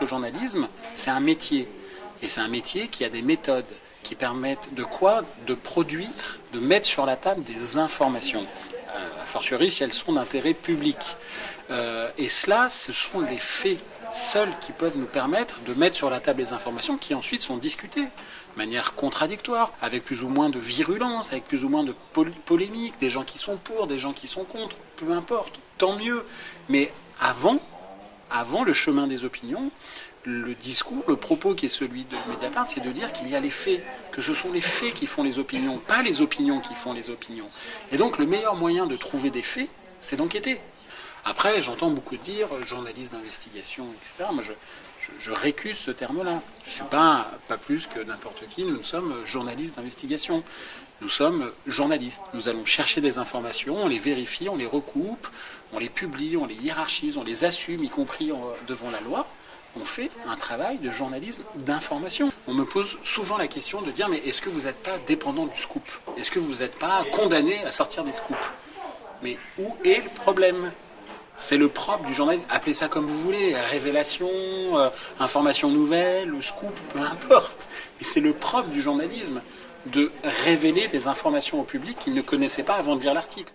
le journalisme, c'est un métier. Et c'est un métier qui a des méthodes qui permettent de quoi? De produire, de mettre sur la table des informations. A fortiori si elles sont d'intérêt public. Et cela, ce sont les faits seuls qui peuvent nous permettre de mettre sur la table les informations qui ensuite sont discutées de manière contradictoire, avec plus ou moins de virulence, avec plus ou moins de polémique, des gens qui sont pour, des gens qui sont contre, peu importe, tant mieux. Mais avant le chemin des opinions, le discours, le propos qui est celui de Mediapart, c'est de dire qu'il y a les faits, que ce sont les faits qui font les opinions, pas les opinions qui font les opinions. Et donc le meilleur moyen de trouver des faits, c'est d'enquêter. Après, j'entends beaucoup dire journaliste d'investigation, etc. Moi, je récuse ce terme-là. Je ne suis pas plus que n'importe qui, nous sommes journalistes d'investigation. Nous sommes journalistes. Nous allons chercher des informations, on les vérifie, on les recoupe, on les publie, on les hiérarchise, on les assume, y compris devant la loi. On fait un travail de journalisme d'information. On me pose souvent la question de dire, mais est-ce que vous n'êtes pas dépendant du scoop? Est-ce que vous n'êtes pas condamné à sortir des scoops? Mais où est le problème? C'est le propre du journalisme, appelez ça comme vous voulez, révélation, information nouvelle, scoop, peu importe. Mais c'est le propre du journalisme de révéler des informations au public qu'il ne connaissait pas avant de lire l'article.